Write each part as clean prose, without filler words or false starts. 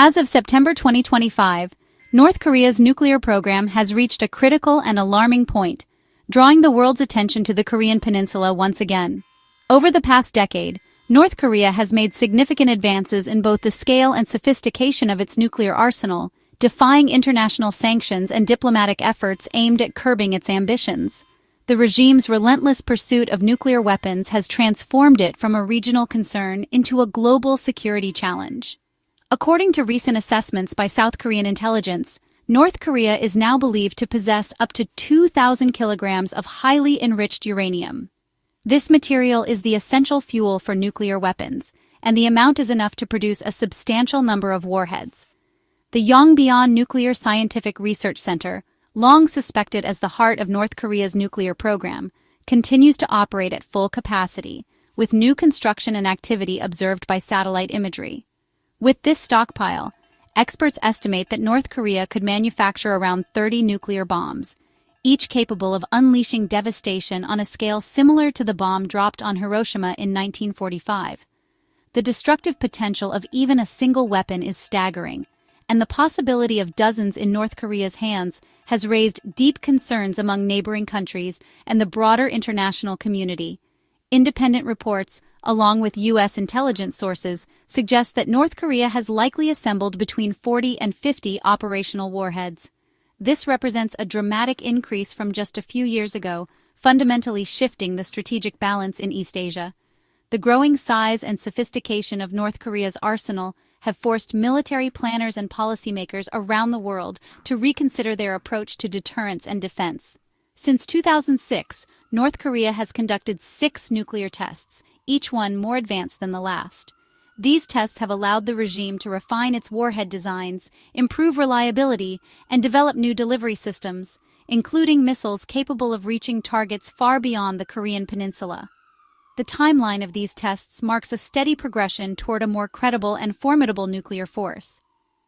As of September 2025, North Korea's nuclear program has reached a critical and alarming point, drawing the world's attention to the Korean peninsula once again. Over the past decade, North Korea has made significant advances in both the scale and sophistication of its nuclear arsenal, defying international sanctions and diplomatic efforts aimed at curbing its ambitions. The regime's relentless pursuit of nuclear weapons has transformed it from a regional concern into a global security challenge. According to recent assessments by South Korean intelligence, North Korea is now believed to possess up to 2,000 kilograms of highly enriched uranium. This material is the essential fuel for nuclear weapons, and the amount is enough to produce a substantial number of warheads. The Yongbyon Nuclear Scientific Research Center, long suspected as the heart of North Korea's nuclear program, continues to operate at full capacity, with new construction and activity observed by satellite imagery. With this stockpile, experts estimate that North Korea could manufacture around 30 nuclear bombs, each capable of unleashing devastation on a scale similar to the bomb dropped on Hiroshima in 1945. The destructive potential of even a single weapon is staggering, and the possibility of dozens in North Korea's hands has raised deep concerns among neighboring countries and the broader international community. Independent reports, along with U.S. intelligence sources, suggest that North Korea has likely assembled between 40 and 50 operational warheads. This represents a dramatic increase from just a few years ago, fundamentally shifting the strategic balance in East Asia. The growing size and sophistication of North Korea's arsenal have forced military planners and policymakers around the world to reconsider their approach to deterrence and defense. Since 2006, North Korea has conducted 6 nuclear tests, each one more advanced than the last. These tests have allowed the regime to refine its warhead designs, improve reliability, and develop new delivery systems, including missiles capable of reaching targets far beyond the Korean peninsula. The timeline of these tests marks a steady progression toward a more credible and formidable nuclear force.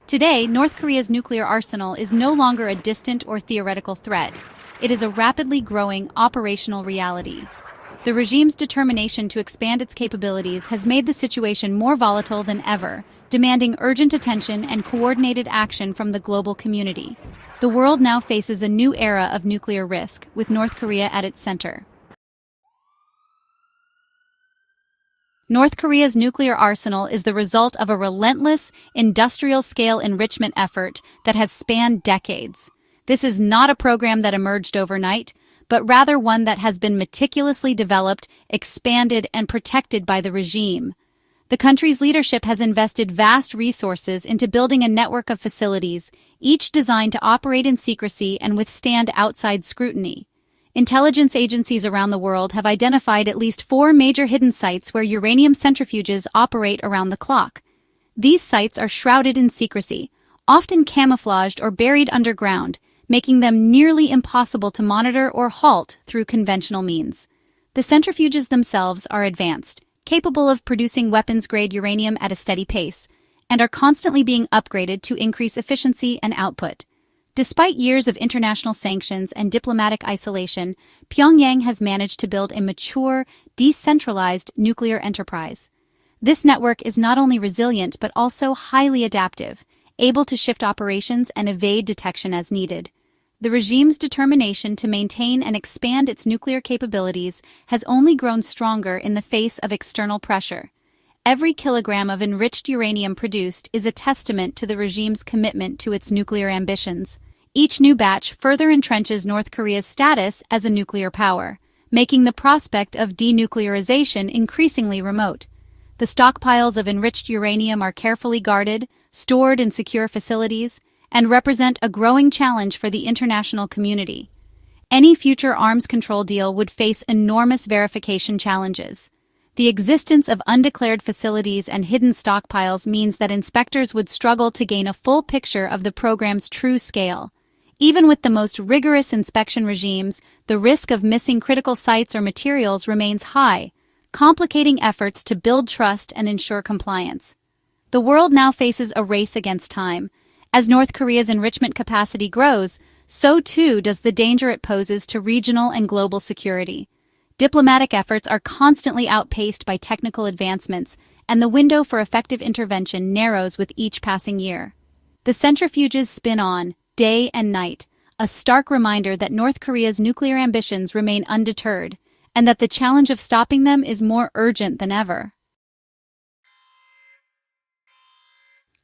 Today, North Korea's nuclear arsenal is no longer a distant or theoretical threat. It is a rapidly growing operational reality. The regime's determination to expand its capabilities has made the situation more volatile than ever, demanding urgent attention and coordinated action from the global community. The world now faces a new era of nuclear risk, with North Korea at its center. North Korea's nuclear arsenal is the result of a relentless, industrial-scale enrichment effort that has spanned decades. This is not a program that emerged overnight, but rather one that has been meticulously developed, expanded, and protected by the regime. The country's leadership has invested vast resources into building a network of facilities, each designed to operate in secrecy and withstand outside scrutiny. Intelligence agencies around the world have identified at least 4 major hidden sites where uranium centrifuges operate around the clock. These sites are shrouded in secrecy, often camouflaged or buried underground, making them nearly impossible to monitor or halt through conventional means. The centrifuges themselves are advanced, capable of producing weapons-grade uranium at a steady pace, and are constantly being upgraded to increase efficiency and output. Despite years of international sanctions and diplomatic isolation, Pyongyang has managed to build a mature, decentralized nuclear enterprise. This network is not only resilient but also highly adaptive, able to shift operations and evade detection as needed. The regime's determination to maintain and expand its nuclear capabilities has only grown stronger in the face of external pressure. Every kilogram of enriched uranium produced is a testament to the regime's commitment to its nuclear ambitions. Each new batch further entrenches North Korea's status as a nuclear power, making the prospect of denuclearization increasingly remote. The stockpiles of enriched uranium are carefully guarded, stored in secure facilities, and represent a growing challenge for the international community. Any future arms control deal would face enormous verification challenges. The existence of undeclared facilities and hidden stockpiles means that inspectors would struggle to gain a full picture of the program's true scale. Even with the most rigorous inspection regimes, the risk of missing critical sites or materials remains high, complicating efforts to build trust and ensure compliance. The world now faces a race against time. As North Korea's enrichment capacity grows, so too does the danger it poses to regional and global security. Diplomatic efforts are constantly outpaced by technical advancements, and the window for effective intervention narrows with each passing year. The centrifuges spin on, day and night, a stark reminder that North Korea's nuclear ambitions remain undeterred, and that the challenge of stopping them is more urgent than ever.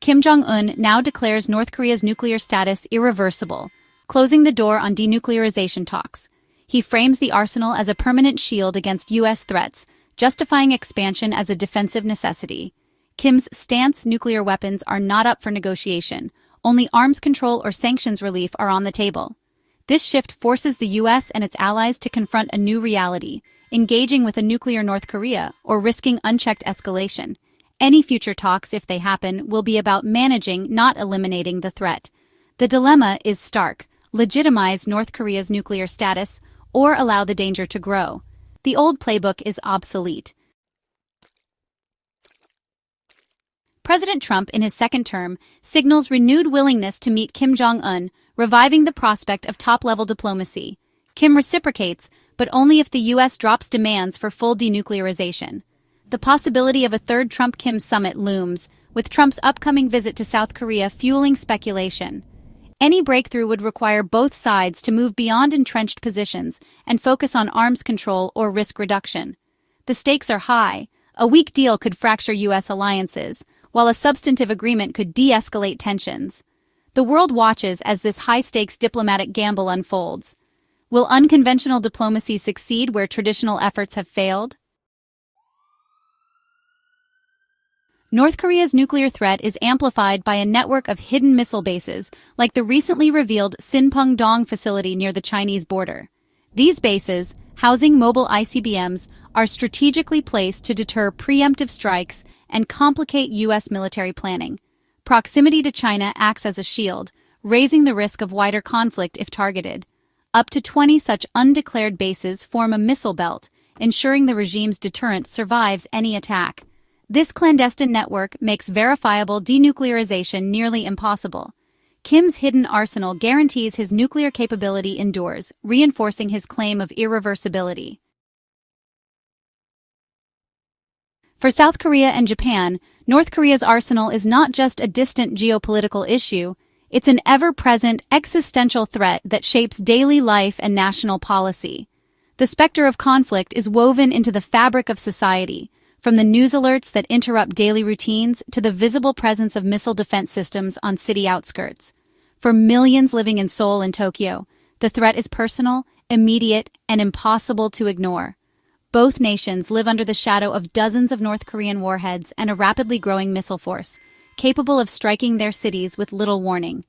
Kim Jong Un now declares North Korea's nuclear status irreversible, closing the door on denuclearization talks. He frames the arsenal as a permanent shield against U.S. threats, justifying expansion as a defensive necessity. Kim's stance: nuclear weapons are not up for negotiation. Only arms control or sanctions relief are on the table. This shift forces the U.S. and its allies to confront a new reality: engaging with a nuclear North Korea or risking unchecked escalation. Any future talks, if they happen, will be about managing, not eliminating, the threat. The dilemma is stark: legitimize North Korea's nuclear status or allow the danger to grow. The old playbook is obsolete. President Trump, in his second term, signals renewed willingness to meet Kim Jong Un, reviving the prospect of top-level diplomacy. Kim reciprocates, but only if the U.S. drops demands for full denuclearization. The possibility of a third Trump-Kim summit looms, with Trump's upcoming visit to South Korea fueling speculation. Any breakthrough would require both sides to move beyond entrenched positions and focus on arms control or risk reduction. The stakes are high. A weak deal could fracture U.S. alliances, while a substantive agreement could de-escalate tensions. The world watches as this high-stakes diplomatic gamble unfolds. Will unconventional diplomacy succeed where traditional efforts have failed? North Korea's nuclear threat is amplified by a network of hidden missile bases, like the recently revealed Sinpung-dong facility near the Chinese border. These bases, housing mobile ICBMs, are strategically placed to deter preemptive strikes and complicate U.S. military planning. Proximity to China acts as a shield, raising the risk of wider conflict if targeted. Up to 20 such undeclared bases form a missile belt, ensuring the regime's deterrent survives any attack. This clandestine network makes verifiable denuclearization nearly impossible. Kim's hidden arsenal guarantees his nuclear capability endures, reinforcing his claim of irreversibility. For South Korea and Japan, North Korea's arsenal is not just a distant geopolitical issue, it's an ever-present existential threat that shapes daily life and national policy. The specter of conflict is woven into the fabric of society, from the news alerts that interrupt daily routines to the visible presence of missile defense systems on city outskirts. For millions living in Seoul and Tokyo, the threat is personal, immediate, and impossible to ignore. Both nations live under the shadow of dozens of North Korean warheads and a rapidly growing missile force, capable of striking their cities with little warning.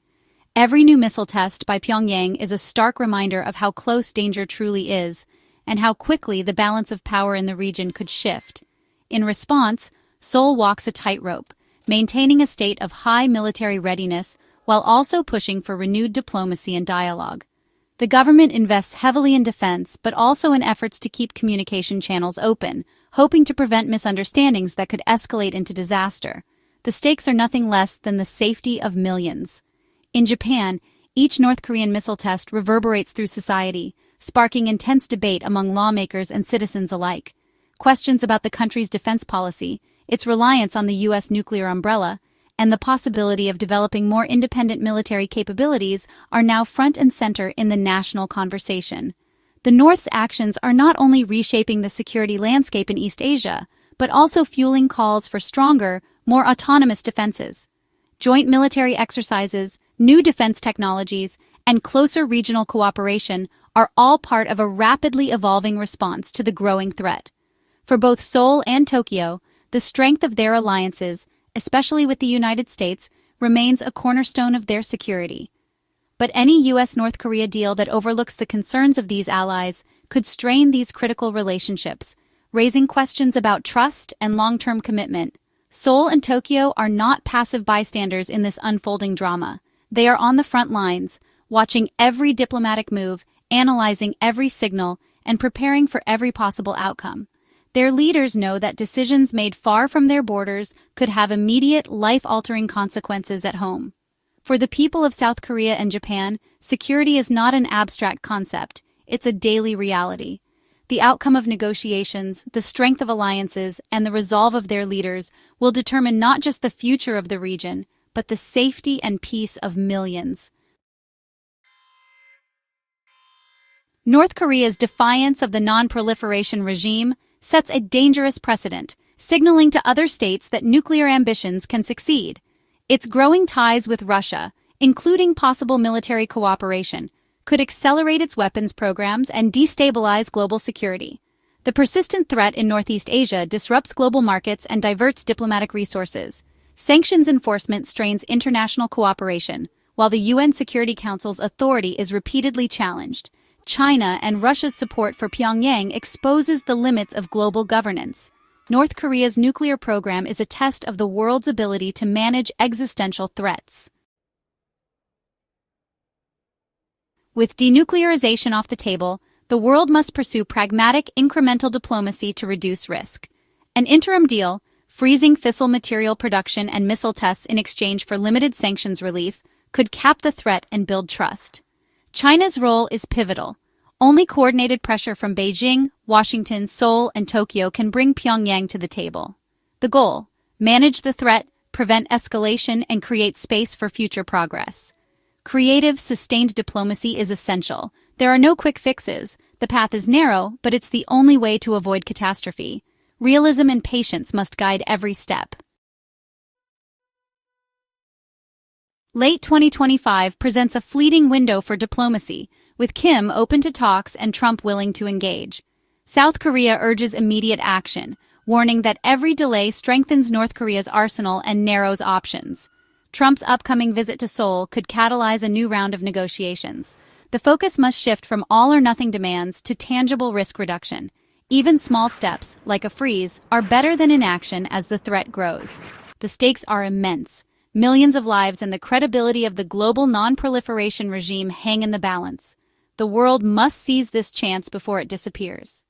Every new missile test by Pyongyang is a stark reminder of how close danger truly is, and how quickly the balance of power in the region could shift. In response, Seoul walks a tightrope, maintaining a state of high military readiness while also pushing for renewed diplomacy and dialogue. The government invests heavily in defense, but also in efforts to keep communication channels open, hoping to prevent misunderstandings that could escalate into disaster. The stakes are nothing less than the safety of millions. In Japan, each North Korean missile test reverberates through society, sparking intense debate among lawmakers and citizens alike. Questions about the country's defense policy, its reliance on the U.S. nuclear umbrella, and the possibility of developing more independent military capabilities are now front and center in the national conversation. The North's actions are not only reshaping the security landscape in East Asia, but also fueling calls for stronger, more autonomous defenses. Joint military exercises, new defense technologies, and closer regional cooperation are all part of a rapidly evolving response to the growing threat. For both Seoul and Tokyo, the strength of their alliances, especially with the United States, remains a cornerstone of their security. But any U.S.-North Korea deal that overlooks the concerns of these allies could strain these critical relationships, raising questions about trust and long-term commitment. Seoul and Tokyo are not passive bystanders in this unfolding drama. They are on the front lines, watching every diplomatic move, analyzing every signal, and preparing for every possible outcome. Their leaders know that decisions made far from their borders could have immediate, life-altering consequences at home. For the people of South Korea and Japan, security is not an abstract concept, it's a daily reality. The outcome of negotiations, the strength of alliances, and the resolve of their leaders will determine not just the future of the region, but the safety and peace of millions. North Korea's defiance of the non-proliferation regime sets a dangerous precedent, signaling to other states that nuclear ambitions can succeed. Its growing ties with Russia, including possible military cooperation, could accelerate its weapons programs and destabilize global security. The persistent threat in Northeast Asia disrupts global markets and diverts diplomatic resources. Sanctions enforcement strains international cooperation, while the UN Security Council's authority is repeatedly challenged. China and Russia's support for Pyongyang exposes the limits of global governance. North Korea's nuclear program is a test of the world's ability to manage existential threats. With denuclearization off the table, the world must pursue pragmatic, incremental diplomacy to reduce risk. An interim deal, freezing fissile material production and missile tests in exchange for limited sanctions relief, could cap the threat and build trust. China's role is pivotal. Only coordinated pressure from Beijing, Washington, Seoul, and Tokyo can bring Pyongyang to the table. The goal: manage the threat, prevent escalation, and create space for future progress. Creative, sustained diplomacy is essential. There are no quick fixes. The path is narrow, but it's the only way to avoid catastrophe. Realism and patience must guide every step. Late 2025 presents a fleeting window for diplomacy, with Kim open to talks and Trump willing to engage. South Korea urges immediate action, warning that every delay strengthens North Korea's arsenal and narrows options. Trump's upcoming visit to Seoul could catalyze a new round of negotiations. The focus must shift from all-or-nothing demands to tangible risk reduction. Even small steps, like a freeze, are better than inaction as the threat grows. The stakes are immense. Millions of lives and the credibility of the global non-proliferation regime hang in the balance. The world must seize this chance before it disappears.